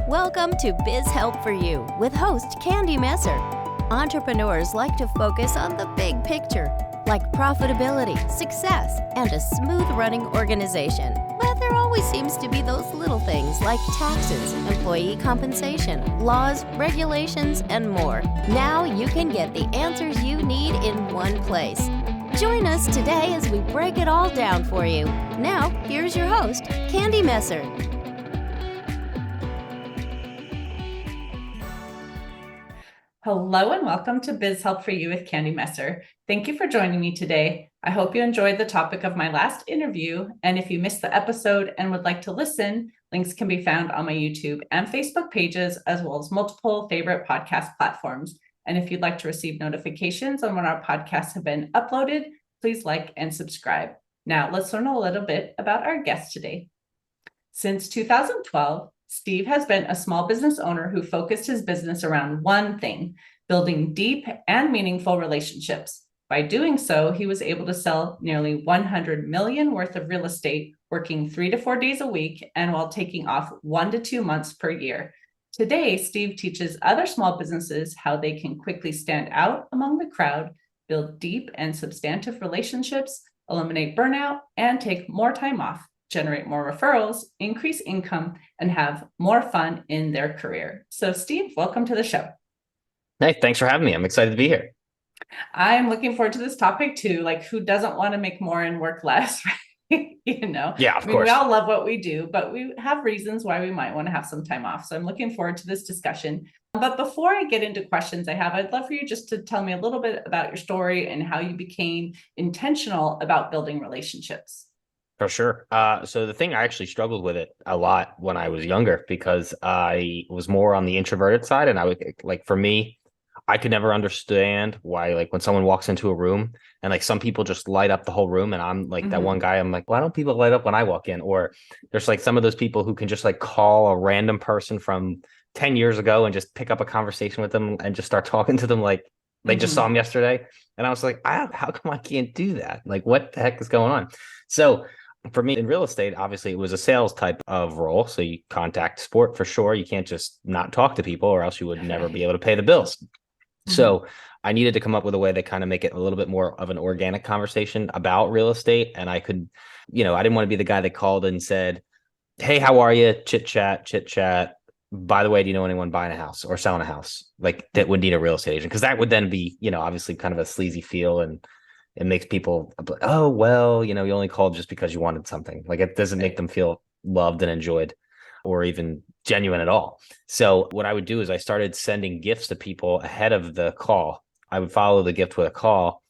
Welcome to Biz Help for You with host Candy Messer. Entrepreneurs like to focus on the big picture, like profitability, success, and a smooth-running organization. But there always seems to be those little things like taxes, employee compensation, laws, regulations, and more. Now you can get the answers you need in one place. Join us today as we break it all down for you. Now, here's your host, Candy Messer. Hello and welcome to Biz Help for You with Candy Messer. Thank you for joining me today. I hope you enjoyed the topic of my last interview. And if you missed the episode and would like to listen, links can be found on my YouTube and Facebook pages, as well as multiple favorite podcast platforms. And if you'd like to receive notifications on when our podcasts have been uploaded, please like and subscribe. Now let's learn a little bit about our guest today. Since 2012, Steve has been a small business owner who focused his business around one thing, building deep and meaningful relationships. By doing so, he was able to sell nearly $100 million worth of real estate, working 3 to 4 days a week, and while taking off 1 to 2 months per year. Today, Steve teaches other small businesses how they can quickly stand out among the crowd, build deep and substantive relationships, eliminate burnout, and take more time off, generate more referrals, increase income, and have more fun in their career. So Steve, welcome to the show. Hey, thanks for having me. I'm excited to be here. I'm looking forward to this topic too. Like, who doesn't want to make more and work less, right? Yeah, of course. We all love what we do, but we have reasons why we might want to have some time off. So I'm looking forward to this discussion. But before I get into questions I'd love for you just to tell me a little bit about your story and how you became intentional about building relationships. For sure. So the thing, I actually struggled with it a lot when I was younger because I was more on the introverted side. And I would, like, for me, I could never understand why, like, when someone walks into a room and like some people just light up the whole room. And I'm like that one guy, I'm like, why don't people light up when I walk in? Or there's like some of those people who can just like call a random person from 10 years ago and just pick up a conversation with them and just start talking to them like they just saw them yesterday. And I was like, how come I can't do that? Like, what the heck is going on? So for me in real estate, obviously it was a sales type of role. So you contact support for sure. You can't just not talk to people or else you would never be able to pay the bills. So I needed to come up with a way to kind of make it a little bit more of an organic conversation about real estate. And I could, I didn't want to be the guy that called and said, hey, how are you? Chit chat. By the way, do you know anyone buying a house or selling a house? Like that would need a real estate agent, because that would then be, obviously kind of a sleazy feel, and it makes people, oh, well, you only called just because you wanted something. Like it doesn't make them feel loved and enjoyed or even genuine at all. So what I would do is I started sending gifts to people ahead of the call. I would follow the gift with a call,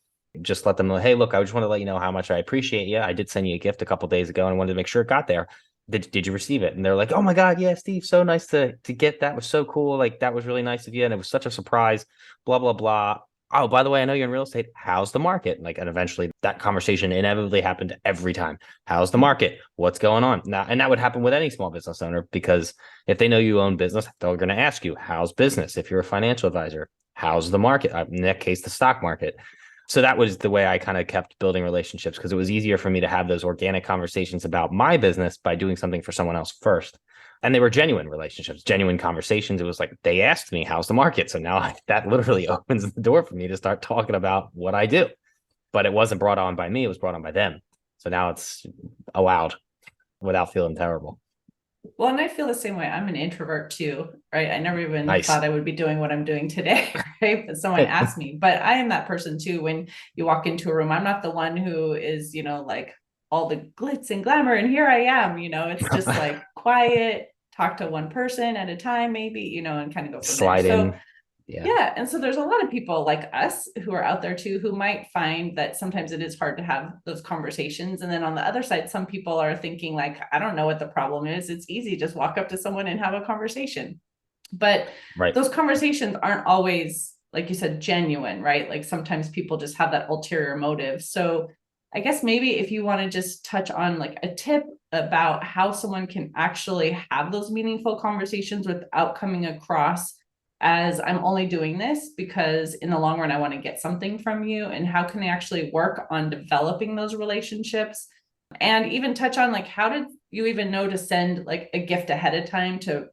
just let them know, hey, look, I just want to let you know how much I appreciate you. I did send you a gift a couple of days ago and I wanted to make sure it got there. Did you receive it? And they're like, oh my God, yeah, Steve, so nice to get that. Was so cool. Like that was really nice of you. And it was such a surprise, blah, blah, blah. Oh, by the way, I know you're in real estate. How's the market? And eventually that conversation inevitably happened every time. How's the market? What's going on? Now, and that would happen with any small business owner, because if they know you own business, they're going to ask you, how's business? If you're a financial advisor, how's the market? In that case, the stock market. So that was the way I kind of kept building relationships, because it was easier for me to have those organic conversations about my business by doing something for someone else first. And they were genuine relationships, genuine conversations. It was like, they asked me, how's the market? So now that literally opens the door for me to start talking about what I do. But it wasn't brought on by me. It was brought on by them. So now it's allowed without feeling terrible. Well, and I feel the same way. I'm an introvert too, right? I never even thought I would be doing what I'm doing today, right? But someone asked me. But I am that person too. When you walk into a room, I'm not the one who is, like all the glitz and glamour. And here I am, it's just like quiet, talk to one person at a time, maybe, and kind of go from slide there. in. So, yeah. And so there's a lot of people like us who are out there too, who might find that sometimes it is hard to have those conversations. And then on the other side, some people are thinking like, I don't know what the problem is. It's easy. Just walk up to someone and have a conversation. But those conversations aren't always, like you said, genuine, right? Like sometimes people just have that ulterior motive. So I guess maybe if you want to just touch on like a tip about how someone can actually have those meaningful conversations without coming across as I'm only doing this because in the long run, I want to get something from you, and how can they actually work on developing those relationships, and even touch on like, how did you even know to send like a gift ahead of time to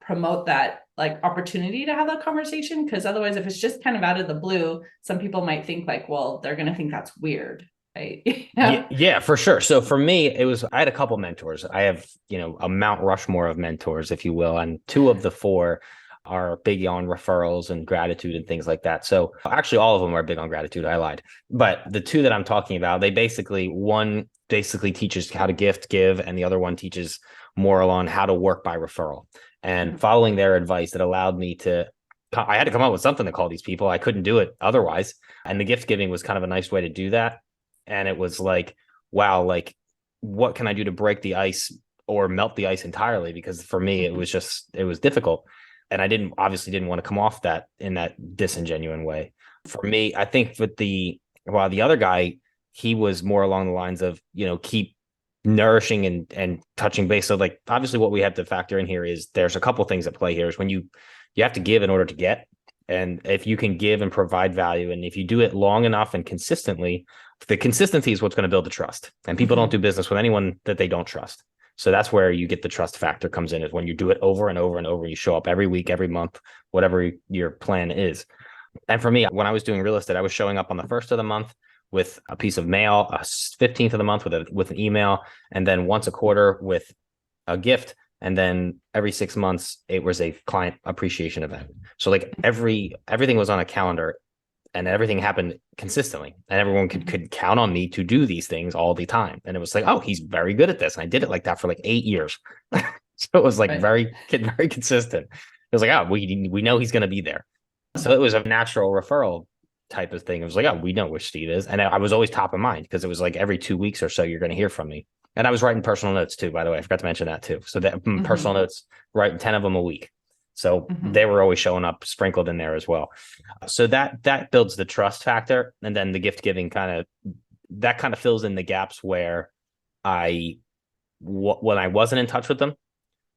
promote that like opportunity to have that conversation? Because otherwise, if it's just kind of out of the blue, some people might think like, well, they're going to think that's weird. Right. Yeah, for sure. So for me, I had a couple mentors. I have, a Mount Rushmore of mentors, if you will. And two of the four are big on referrals and gratitude and things like that. So actually all of them are big on gratitude. I lied. But the two that I'm talking about, one basically teaches how to give, and the other one teaches more on how to work by referral. And following their advice, it allowed me I had to come up with something to call these people. I couldn't do it otherwise. And the gift giving was kind of a nice way to do that. And it was like, wow, like what can I do to break the ice or melt the ice entirely? Because for me, it was difficult. And I obviously didn't want to come off that in that disingenuine way. For me, I think the other guy, he was more along the lines of, keep nourishing and touching base. So like, obviously what we have to factor in here is there's a couple things at play here is when you have to give in order to get. And if you can give and provide value, and if you do it long enough and consistently, the consistency is what's going to build the trust. And people don't do business with anyone that they don't trust. So that's where you get the trust factor comes in, is when you do it over and over and over. You show up every week, every month, whatever your plan is. And for me, when I was doing real estate, I was showing up on the 1st of the month with a piece of mail, a 15th of the month with an email, and then once a quarter with a gift. And then every 6 months, it was a client appreciation event. So like everything was on a calendar, and everything happened consistently, and everyone could count on me to do these things all the time. And it was like, oh, he's very good at this. And I did it like that for like 8 years. So it was like very consistent. It was like, oh, we know he's going to be there. So it was a natural referral type of thing. It was like, oh, we know where Steve is. And I was always top of mind, because it was like every 2 weeks or so, you're going to hear from me. And I was writing personal notes too, by the way. I forgot to mention that too. So that personal notes, writing 10 of them a week. So they were always showing up sprinkled in there as well. So that builds the trust factor. And then the gift giving kind of fills in the gaps where when I wasn't in touch with them,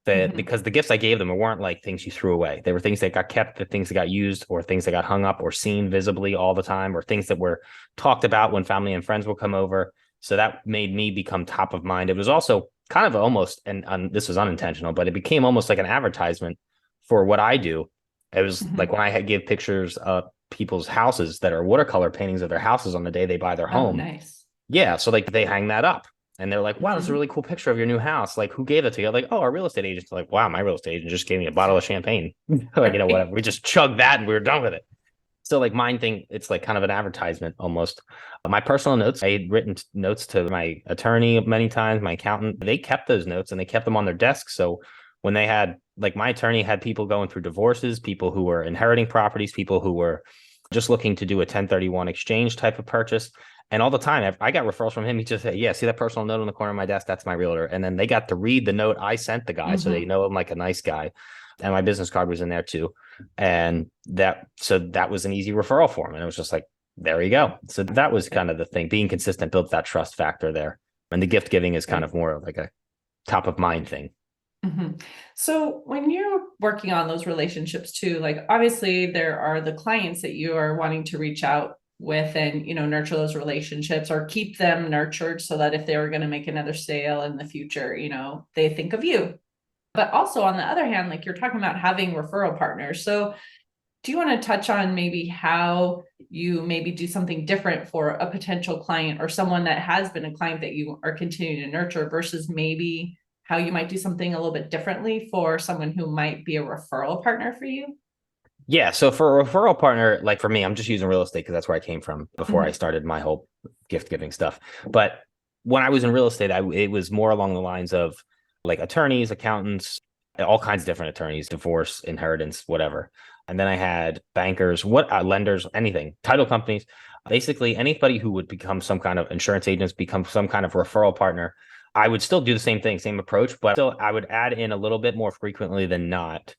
because the gifts I gave them weren't like things you threw away. They were things that got kept, the things that got used, or things that got hung up or seen visibly all the time, or things that were talked about when family and friends would come over. So that made me become top of mind. It was also kind of almost, and this was unintentional, but it became almost like an advertisement for what I do. It was like when I give pictures of people's houses that are watercolor paintings of their houses on the day they buy their home. Nice. Yeah. So like they hang that up, and they're like, wow, that's a really cool picture of your new house. Like, who gave it to you? I'm like, oh, our real estate agent's like, wow, my real estate agent just gave me a bottle of champagne. Like, whatever. We just chugged that and we were done with it. So like mine thing, it's like kind of an advertisement almost. My personal notes, I had written notes to my attorney many times, my accountant. They kept those notes and they kept them on their desk. So when they had, like, my attorney had people going through divorces, people who were inheriting properties, people who were just looking to do a 1031 exchange type of purchase. And all the time, I got referrals from him. He just said, yeah, see that personal note on the corner of my desk? That's my realtor. And then they got to read the note I sent the guy. So they know I'm like a nice guy. And my business card was in there too. And that was an easy referral for him. And it was just like, there you go. So that was kind of the thing. Being consistent built that trust factor there. And the gift giving is kind of more of like a top of mind thing. So when you're working on those relationships too, like obviously there are the clients that you are wanting to reach out with and, nurture those relationships or keep them nurtured so that if they were going to make another sale in the future, they think of you. But also on the other hand, like you're talking about having referral partners. So do you want to touch on maybe how you maybe do something different for a potential client or someone that has been a client that you are continuing to nurture versus maybe how you might do something a little bit differently for someone who might be a referral partner for you? Yeah. So for a referral partner, like for me, I'm just using real estate because that's where I came from before I started my whole gift giving stuff. But when I was in real estate, it was more along the lines of like attorneys, accountants, all kinds of different attorneys, divorce, inheritance, whatever. And then I had bankers, lenders, anything, title companies, basically anybody who would become some kind of insurance agents, become some kind of referral partner. I would still do the same thing, same approach, but still I would add in a little bit more frequently than not,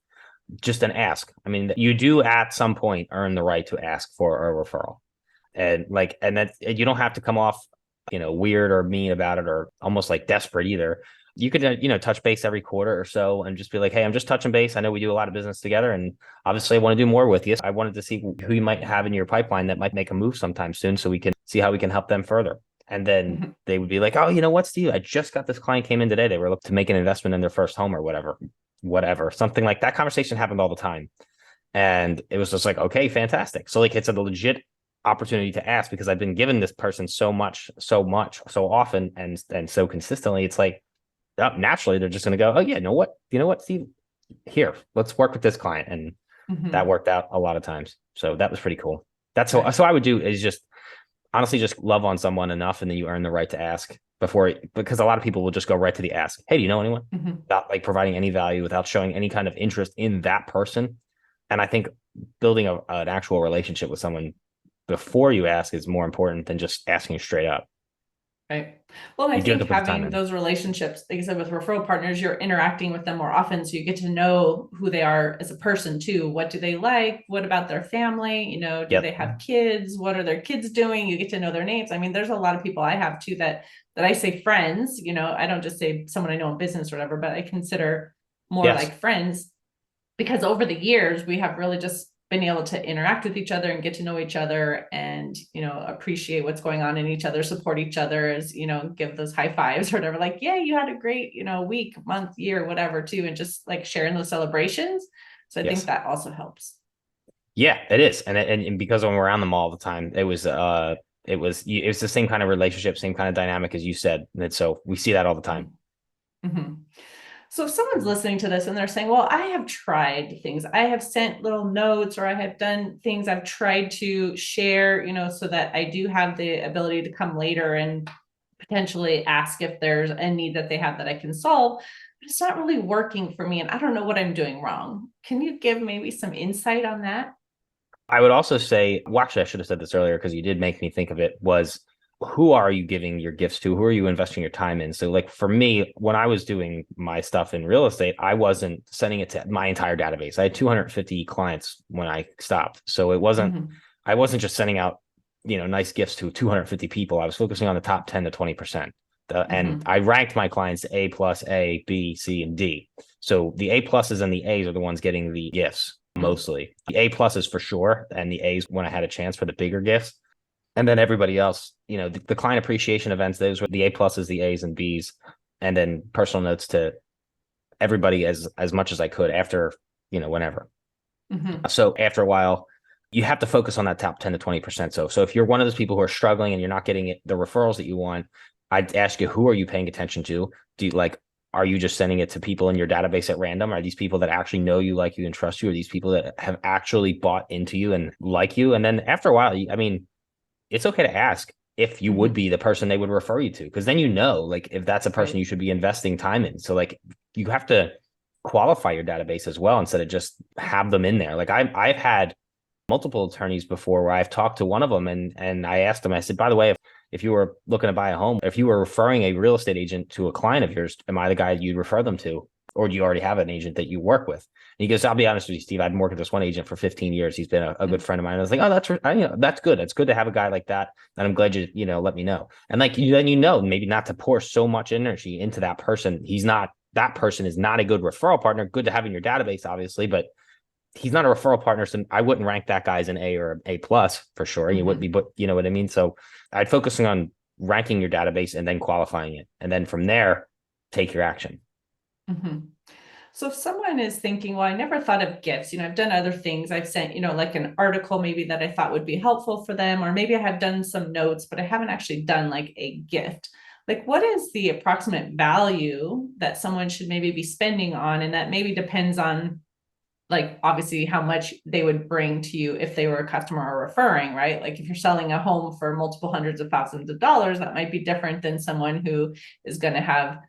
just an ask. I mean, you do at some point earn the right to ask for a referral. And that you don't have to come off, weird or mean about it or almost like desperate either. You could, touch base every quarter or so and just be like, hey, I'm just touching base. I know we do a lot of business together and obviously I want to do more with you. I wanted to see who you might have in your pipeline that might make a move sometime soon so we can see how we can help them further. And then they would be like, oh, you know what, Steve, I just got this client came in today. They were looking to make an investment in their first home or whatever. whatever, something like that. Conversation happened all the time. And it was just like, okay, fantastic. So like it's a legit opportunity to ask because I've been given this person so much, so often and so consistently. It's like naturally they're just going to go, oh yeah, you know what, Steve, here, let's work with this client. And that worked out a lot of times. So that was pretty cool. That's right. So I would do is just honestly just love on someone enough, and then you earn the right to ask because a lot of people will just go right to the ask. Hey, do you know anyone? Without like providing any value, without showing any kind of interest in that person. And I think building an actual relationship with someone before you ask is more important than just asking straight up. Right. Well, I think having those relationships, like I said, with referral partners, you're interacting with them more often. So you get to know who they are as a person too. What do they like? What about their family? You know, do they have kids? What are their kids doing? You get to know their names. I mean, there's a lot of people I have too that I say friends, you know, I don't just say someone I know in business or whatever, but I consider more like friends, because over the years we have really just been able to interact with each other and get to know each other and, you know, appreciate what's going on in each other, support each other, as, you know, give those high fives or whatever, like, yeah, you had a great, you know, week, month, year, whatever too. And just like sharing those celebrations. So I think that also helps. Yeah, it is. And because when we're around them all the time, it was the same kind of relationship, same kind of dynamic as you said. And so we see that all the time. So if someone's listening to this and they're saying, well, I have tried things, I have sent little notes, or I have done things, I've tried to share, you know, so that I do have the ability to come later and potentially ask if there's a need that they have that I can solve, but it's not really working for me and I don't know what I'm doing wrong. Can you give maybe some insight on that? I would also say, well, actually, I should have said this earlier because you did make me think of it, was who are you giving your gifts to? Who are you investing your time in? So like for me, when I was doing my stuff in real estate, I wasn't sending it to my entire database. I had 250 clients when I stopped. So it wasn't, I wasn't just sending out, you know, nice gifts to 250 people. I was focusing on the top 10 to 20%. And I ranked my clients A plus, A, B, C, and D. So the A pluses and the A's are the ones getting the gifts mostly. The A pluses for sure. And the A's when I had a chance for the bigger gifts. And then everybody else, you know, the client appreciation events, those were the A pluses, the A's and B's, and then personal notes to everybody as much as I could after, you know, whenever. So after a while, you have to focus on that top 10 to 20%. So if you're one of those people who are struggling and you're not getting the referrals that you want, I'd ask you, who are you paying attention to? Are you just sending it to people in your database at random? Are these people that actually know you, like you, and trust you? Are these people that have actually bought into you and like you? And then after a while, I mean, it's okay to ask if you would be the person they would refer you to, because then, you know, like if that's a person you should be investing time in. So like you have to qualify your database as well instead of just have them in there. Like I've had multiple attorneys before where I've talked to one of them and I asked them, I said, by the way, if you were looking to buy a home, if you were referring a real estate agent to a client of yours, am I the guy you'd refer them to? Or do you already have an agent that you work with? And he goes, I'll be honest with you, Steve, I've been working with this one agent for 15 years. He's been a good friend of mine. I was like, oh, that's good. It's good to have a guy like that. And I'm glad you let me know. And like, then, maybe not to pour so much energy into that person. That person is not a good referral partner. Good to have in your database, obviously, but he's not a referral partner. So I wouldn't rank that guy as an A or an A plus for sure. You wouldn't be, but you know what I mean? So I'd focusing on ranking your database and then qualifying it. And then from there, take your action. So if someone is thinking, well, I never thought of gifts, I've done other things. I've sent, like an article maybe that I thought would be helpful for them, or maybe I have done some notes, but I haven't actually done like a gift. Like, what is the approximate value that someone should maybe be spending on? And that maybe depends on, like, obviously how much they would bring to you if they were a customer or referring, right? Like if you're selling a home for multiple hundreds of thousands of dollars, that might be different than someone who is going to have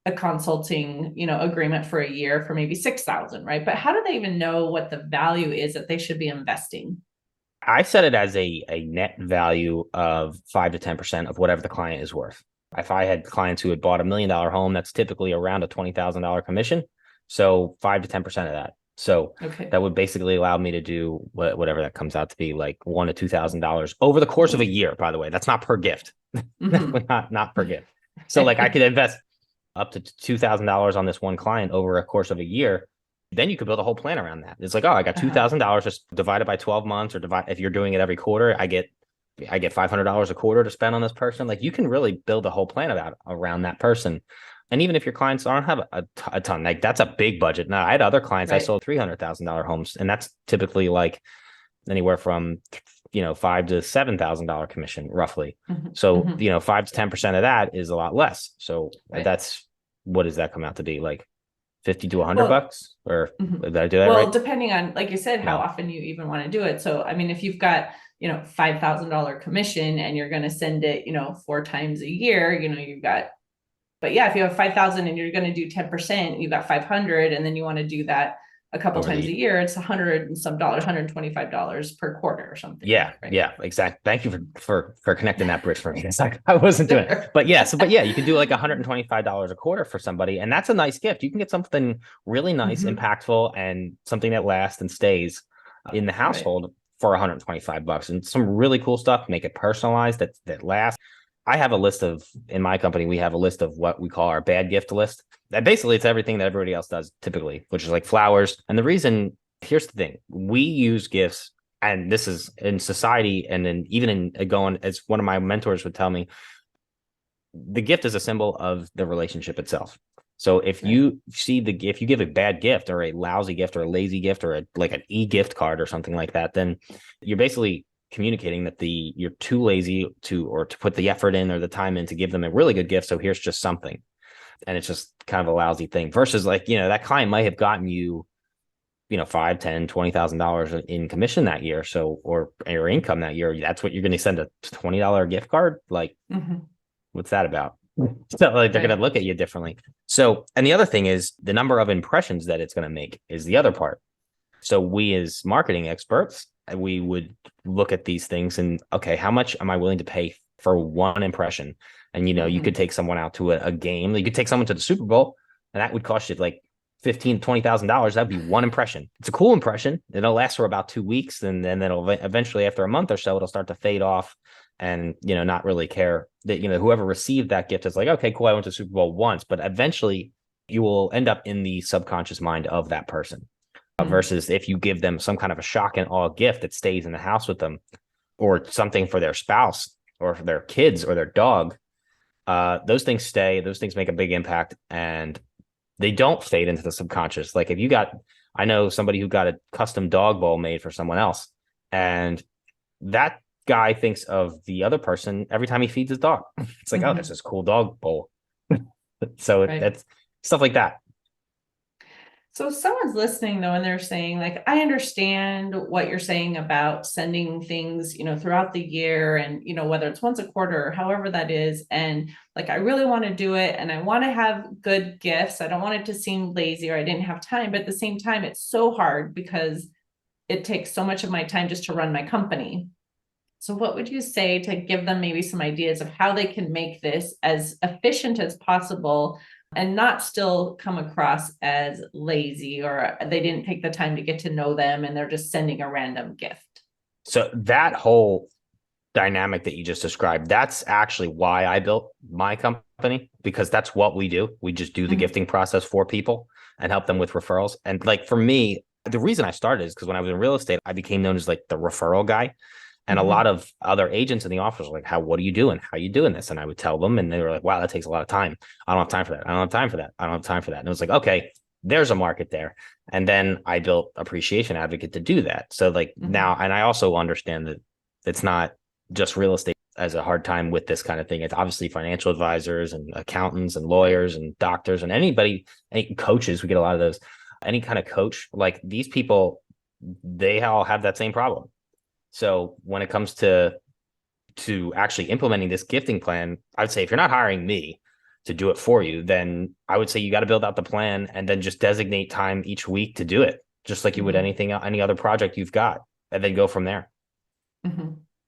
a consulting, agreement for a year for maybe 6,000, right? But how do they even know what the value is that they should be investing? I set it as a net value of 5 to 10% of whatever the client is worth. If I had clients who had bought $1 million home, that's typically around a $20,000 commission. So 5 to 10% of that. So that would basically allow me to do whatever that comes out to be, like $1,000 to $2,000 over the course of a year. By the way, that's not per gift, not per gift. So like I could invest up to $2,000 on this one client over a course of a year. Then you could build a whole plan around that. It's like, oh, I got $2,000 just divided by 12 months, or if you're doing it every quarter, I get I get $500 a quarter to spend on this person. Like you can really build a whole plan around that person. And even if your clients don't have a ton, like that's a big budget. Now I had other clients, I sold $300,000 homes, and that's typically like anywhere from, $5,000 to $7,000 commission roughly. So, 5 to 10% of that is a lot less. So that's, what does that come out to be? Like 50 to $100 or did I do that right? Well, depending on, like you said, how often you even want to do it. So, I mean, if you've got, $5,000 commission and you're going to send it, 4 times a year, you've got, but yeah, if you have 5,000 and you're going to do 10%, you've got 500, and then you want to do that a couple times a year, it's $100 and some dollars, $125 per quarter or something. Yeah. Right? Yeah, exactly. Thank you for connecting that bridge for me. It's like, I wasn't doing it, but yeah. You can do like $125 a quarter for somebody. And that's a nice gift. You can get something really nice, impactful, and something that lasts and stays in the household for $125 and some really cool stuff. Make it personalized that lasts. I have a list in my company, we have a list of what we call our bad gift list. That basically it's everything that everybody else does typically, which is like flowers. And the reason, here's the thing, we use gifts, and this is in society, and then even in going, as one of my mentors would tell me, the gift is a symbol of the relationship itself. So if you if you give a bad gift or a lousy gift or a lazy gift or like an e-gift card or something like that, then you're basically communicating that you're too lazy to put the effort in or the time in to give them a really good gift. So here's just something. And it's just kind of a lousy thing versus like, that client might have gotten you, $5, $10, $20,000 in commission that year. So, or your income that year, that's what you're going to send a $20 gift card. Like, what's that about? So like they're going to look at you differently. So, and the other thing is the number of impressions that it's going to make is the other part. So we as marketing experts, we would look at these things and, okay, how much am I willing to pay for one impression? And, you could take someone out to a game. You could take someone to the Super Bowl, and that would cost you like $15,000, $20,000. That'd be one impression. It's a cool impression. It'll last for about 2 weeks. And then it'll eventually, after a month or so, it'll start to fade off and, not really care that, whoever received that gift is like, okay, cool. I went to the Super Bowl once, but eventually you will end up in the subconscious mind of that person. Versus if you give them some kind of a shock and awe gift that stays in the house with them, or something for their spouse or for their kids or their dog, those things stay, those things make a big impact, and they don't fade into the subconscious. Like I know somebody who got a custom dog bowl made for someone else, and that guy thinks of the other person every time he feeds his dog. It's like, oh, there's this cool dog bowl. So that's stuff like that. So if someone's listening though, and they're saying like, I understand what you're saying about sending things, throughout the year and, whether it's once a quarter or however that is. And like, I really want to do it and I want to have good gifts. I don't want it to seem lazy or I didn't have time, but at the same time, it's so hard because it takes so much of my time just to run my company. So what would you say to give them maybe some ideas of how they can make this as efficient as possible and not still come across as lazy or they didn't take the time to get to know them and they're just sending a random gift? So that whole dynamic that you just described, that's actually why I built my company, because that's what we do. We just do the gifting process for people and help them with referrals. And like for me, the reason I started is because when I was in real estate, I became known as like the referral guy. And a lot of other agents in the office were like, what are you doing? How are you doing this? And I would tell them, and they were like, wow, that takes a lot of time. I don't have time for that. I don't have time for that. I don't have time for that. And it was like, okay, there's a market there. And then I built Appreciation Advocate to do that. So like now, and I also understand that it's not just real estate as a hard time with this kind of thing. It's obviously financial advisors and accountants and lawyers and doctors and anybody, any coaches, we get a lot of those, any kind of coach, like these people, they all have that same problem. So when it comes to actually implementing this gifting plan, I would say if you're not hiring me to do it for you, then I would say you got to build out the plan and then just designate time each week to do it, just like you would any other project you've got, and then go from there.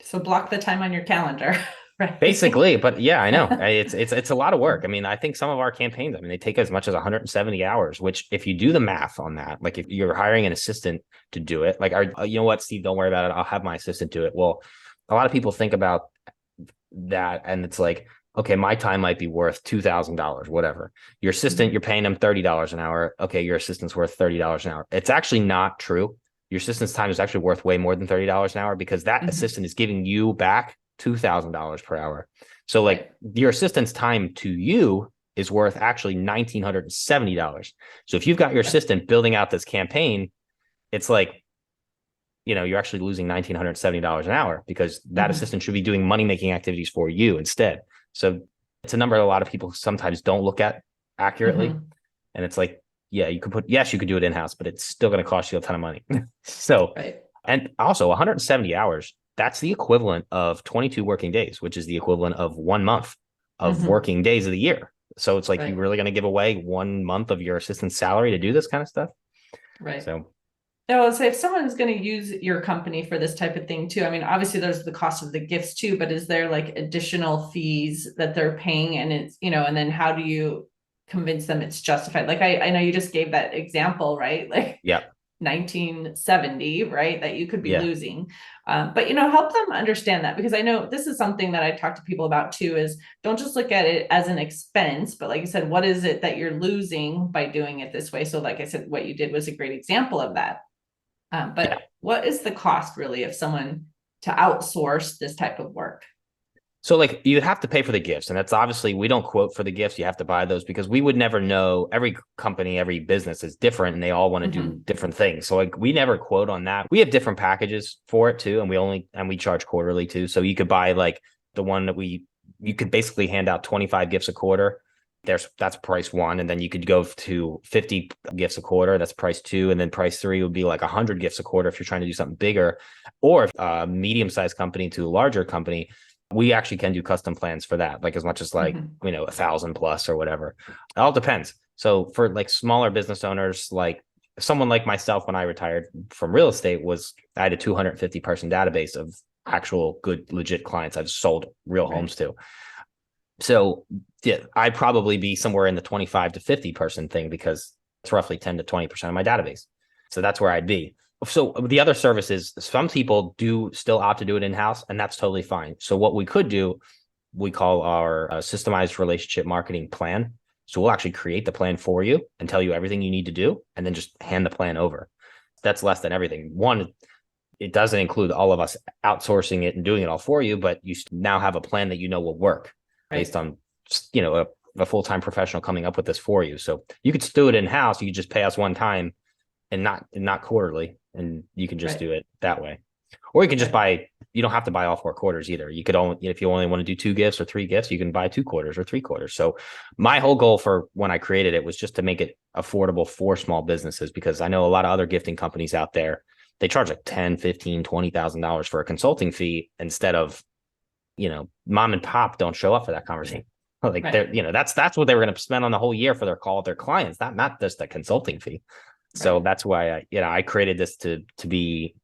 So block the time on your calendar. Right. Basically, but yeah, I know it's a lot of work. I mean, I think some of our campaigns, they take as much as 170 hours, which if you do the math on that, like if you're hiring an assistant to do it, like, you know what, Steve, don't worry about it. I'll have my assistant do it. Well, a lot of people think about that and it's like, okay, my time might be worth $2,000, whatever. Your assistant, you're paying them $30 an hour. Okay, your assistant's worth $30 an hour. It's actually not true. your assistant's time is actually worth way more than $30 an hour because that assistant is giving you back $2,000 per hour. So like your assistant's time to you is worth actually $1,970. So if you've got your assistant building out this campaign, it's like, you're actually losing $1,970 an hour because that assistant should be doing money-making activities for you instead. So it's a number that a lot of people sometimes don't look at accurately. And it's like, yeah, you could do it in-house, but it's still going to cost you a ton of money. So, and also 170 hours, that's the equivalent of 22 working days, which is the equivalent of 1 month of working days of the year. So it's like, you're really going to give away 1 month of your assistant's salary to do this kind of stuff. Right. So I would say if someone's going to use your company for this type of thing too, I mean, obviously there's the cost of the gifts too, but is there like additional fees that they're paying? And it's, and then how do you convince them it's justified? Like, I know you just gave that example, right? Like 1970, right? That you could be losing. But, help them understand that, because I know this is something that I talk to people about too, is don't just look at it as an expense, but like you said, what is it that you're losing by doing it this way? So like I said, what you did was a great example of that. But what is the cost really of someone to outsource this type of work? So like you have to pay for the gifts, and that's obviously, we don't quote for the gifts. You have to buy those because we would never know. Every company, every business is different and they all want to do different things. So like we never quote on that. We have different packages for it too. And we charge quarterly too. So you could buy like the one that you could basically hand out 25 gifts a quarter. That's price one. And then you could go to 50 gifts a quarter. That's price two. And then price three would be like 100 gifts a quarter if you're trying to do something bigger. Or if a medium-sized company to a larger company, we actually can do custom plans for that, like as much as like, 1,000 plus or whatever. It all depends. So for like smaller business owners, like someone like myself, when I retired from real estate, I had a 250 person database of actual good, legit clients I've sold real homes to. So yeah, I'd probably be somewhere in the 25 to 50 person thing because it's roughly 10 to 20% of my database. So that's where I'd be. So the other services, some people do still opt to do it in-house, and that's totally fine. So what we could do, we call our systemized relationship marketing plan. So we'll actually create the plan for you and tell you everything you need to do, and then just hand the plan over. That's less than everything. One, it doesn't include all of us outsourcing it and doing it all for you, but you now have a plan that will work based on, a full-time professional coming up with this for you. So you could do it in-house. You could just pay us one time and not quarterly, and you can just do it that way. Or you can just buy, you don't have to buy all 4 quarters either. You could only, if you only want to do 2 gifts or 3 gifts, you can buy 2 quarters or 3 quarters. So my whole goal for when I created it was just to make it affordable for small businesses, because I know a lot of other gifting companies out there, they charge like $10,000, $15,000, $20,000 for a consulting fee instead of, mom and pop don't show up for that conversation. Like they're, that's what they were going to spend on the whole year for their call with their clients, not just the consulting fee. So that's why I created this to be,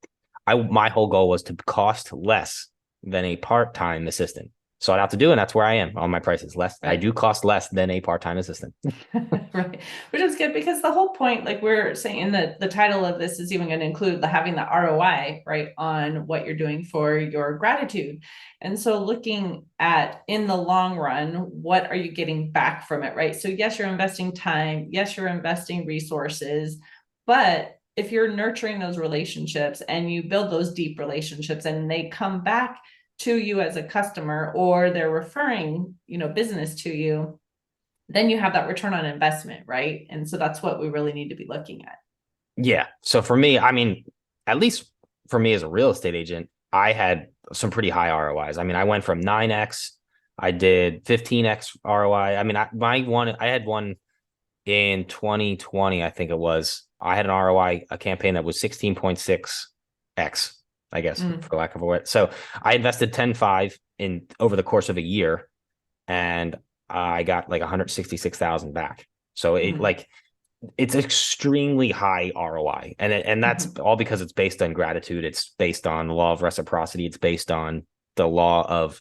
my whole goal was to cost less than a part-time assistant. So I'd have to do, and that's where I am on my prices. I do cost less than a part-time assistant. Right. Which is good, because the whole point, like we're saying in the title of this, is even going to include having the ROI, right, on what you're doing for your gratitude. And so looking at, in the long run, what are you getting back from it, right? So yes, you're investing time. Yes, you're investing resources, but if you're nurturing those relationships and you build those deep relationships and they come back to you as a customer, or they're referring, business to you, then you have that return on investment, right? And so that's what we really need to be looking at. Yeah. So for me, at least for me as a real estate agent, I had some pretty high ROIs. I went from 9x, I did 15x ROI. I had one in 2020, I think it was. I had an ROI, a campaign that was 16.6x, I guess, for lack of a word. So I invested 10.5 in over the course of a year, and I got like 166,000 back. So it's extremely high ROI, and that's all because it's based on gratitude. It's based on the law of reciprocity. It's based on the law of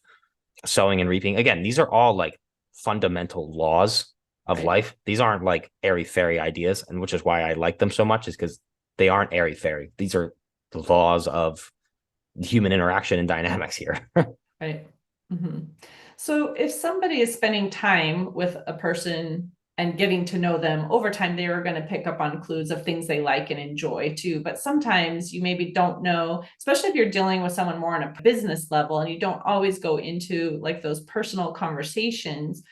sowing and reaping. Again, these are all like fundamental laws of life. These aren't like airy-fairy ideas, and which is why I like them so much, is because they aren't airy-fairy. These are the laws of human interaction and dynamics here. Right. So if somebody is spending time with a person and getting to know them over time, they are going to pick up on clues of things they like and enjoy too. But sometimes you maybe don't know, especially if you're dealing with someone more on a business level and you don't always go into like those personal conversations.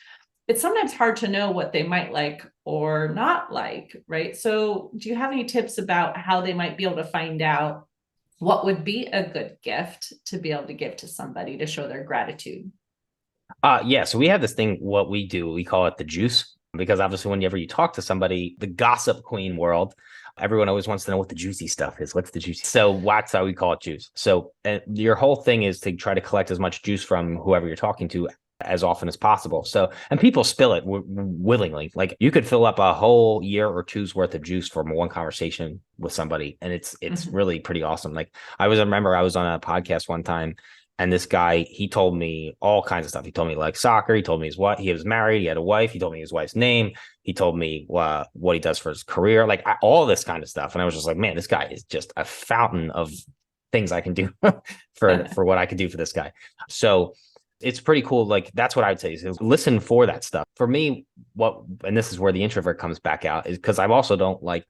It's sometimes hard to know what they might like or not like, right? So do you have any tips about how they might be able to find out what would be a good gift to be able to give to somebody to show their gratitude? Yeah. So we have this thing, what we do, we call it the juice. Because obviously, whenever you talk to somebody, the gossip queen world, everyone always wants to know what the juicy stuff is. What's the juicy? So that's how we call it juice. So your whole thing is to try to collect as much juice from whoever you're talking to as often as possible. So, and people spill it willingly. Like you could fill up a whole year or two's worth of juice from one conversation with somebody, and it's really pretty awesome. Like I remember I was on a podcast one time. And this guy, he told me all kinds of stuff. He told me like soccer. He told me he was married. He had a wife. He told me his wife's name. He told me what he does for his career, like all this kind of stuff. And I was just like, man, this guy is just a fountain of things I can do for what I could do for this guy. So it's pretty cool. Like that's what I would say is listen for that stuff. For me, and this is where the introvert comes back out, is because I also don't like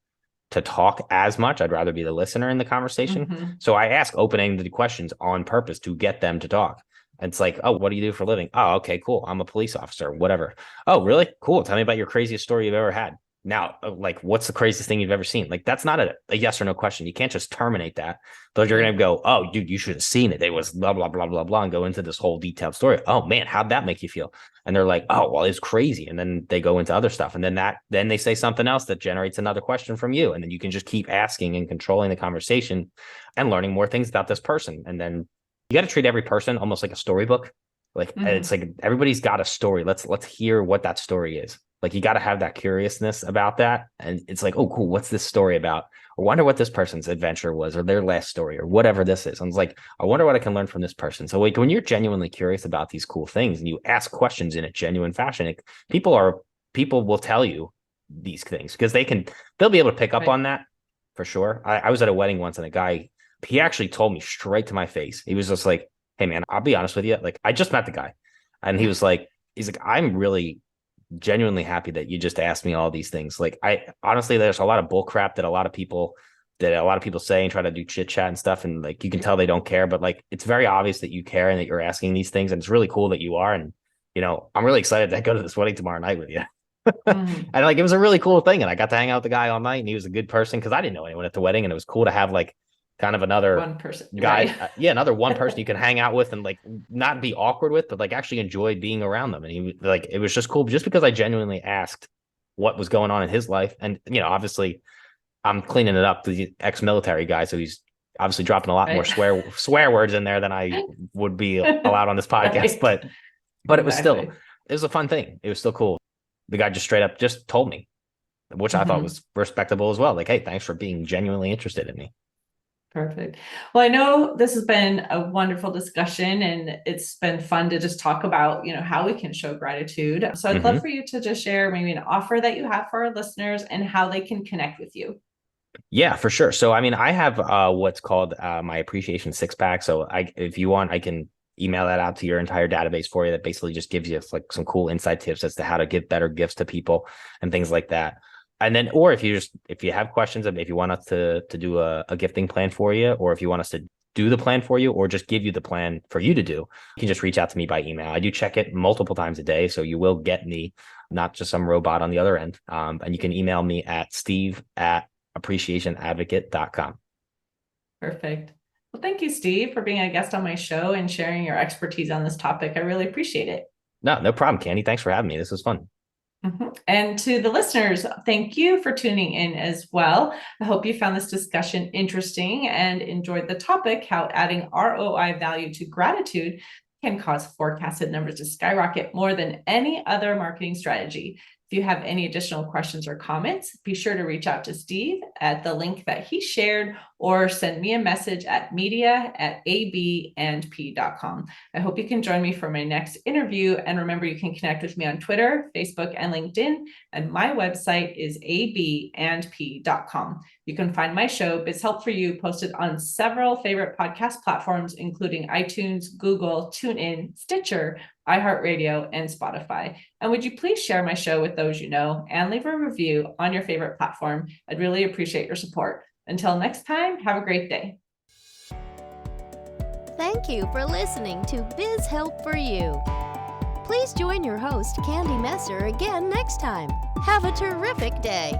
to talk as much. I'd rather be the listener in the conversation. So I ask open-ended questions on purpose to get them to talk. And it's like, oh, what do you do for a living? Oh, okay, cool. I'm a police officer, whatever. Oh, really? Cool. Tell me about your craziest story you've ever had. Now, like, what's the craziest thing you've ever seen? Like, that's not a yes or no question. You can't just terminate that. But you're going to go, oh, dude, you should have seen it. It was blah, blah, blah, blah, blah, and go into this whole detailed story. Oh, man, how'd that make you feel? And they're like, oh, well, it's crazy. And then they go into other stuff. And then they say something else that generates another question from you. And then you can just keep asking and controlling the conversation and learning more things about this person. And then you got to treat every person almost like a storybook. Like it's like everybody's got a story. Let's hear what that story is. Like you got to have that curiousness about that. And it's like, oh, cool. What's this story about? I wonder what this person's adventure was or their last story or whatever this is. And it's like, I wonder what I can learn from this person. So like when you're genuinely curious about these cool things and you ask questions in a genuine fashion, people will tell you these things because they'll be able to pick up on that for sure. I was at a wedding once and a guy, he actually told me straight to my face. He was just like, hey man, I'll be honest with you. Like I just met the guy and he's like, I'm really genuinely happy that you just asked me all these things. Like I honestly, there's a lot of bull crap that a lot of people say and try to do chit chat and stuff. And like, you can tell they don't care, but like, it's very obvious that you care and that you're asking these things. And it's really cool that you are. And, you know, I'm really excited to go to this wedding tomorrow night with you. And like, it was a really cool thing. And I got to hang out with the guy all night and he was a good person because I didn't know anyone at the wedding. And it was cool to have like kind of another one person guy. Right. Another one person you can hang out with and like not be awkward with, but like actually enjoy being around them. And he like, it was just cool just because I genuinely asked what was going on in his life. And, you know, obviously I'm cleaning it up, the ex-military guy. So he's obviously dropping a lot more swear words in there than I would be allowed on this podcast. But it was it was a fun thing. It was still cool. The guy just straight up just told me, which I thought was respectable as well. Like, hey, thanks for being genuinely interested in me. Perfect. Well, I know this has been a wonderful discussion and it's been fun to just talk about, you know, how we can show gratitude. So I'd love for you to just share maybe an offer that you have for our listeners and how they can connect with you. Yeah, for sure. So, I mean, I have what's called my appreciation 6-pack. So if you want, I can email that out to your entire database for you. That basically just gives you like some cool inside tips as to how to give better gifts to people and things like that. And then, or if you have questions, if you want us to do a gifting plan for you, or if you want us to do the plan for you, or just give you the plan for you to do, you can just reach out to me by email. I do check it multiple times a day. So you will get me, not just some robot on the other end. And you can email me at steve@appreciationadvocate.com. Perfect. Well, thank you, Steve, for being a guest on my show and sharing your expertise on this topic. I really appreciate it. No problem, Candy. Thanks for having me. This was fun. And to the listeners, thank you for tuning in as well. I hope you found this discussion interesting and enjoyed the topic, how adding ROI value to gratitude can cause forecasted numbers to skyrocket more than any other marketing strategy. If you have any additional questions or comments, be sure to reach out to Steve at the link that he shared or send me a message at media@abandp.com. I hope you can join me for my next interview. And remember, you can connect with me on Twitter, Facebook, and LinkedIn. And my website is abandp.com. You can find my show, Biz Help for You, posted on several favorite podcast platforms, including iTunes, Google, TuneIn, Stitcher, iHeartRadio, and Spotify. And would you please share my show with those you know and leave a review on your favorite platform? I'd really appreciate your support. Until next time, have a great day. Thank you for listening to Biz Help for You. Please join your host, Candy Messer, again next time. Have a terrific day.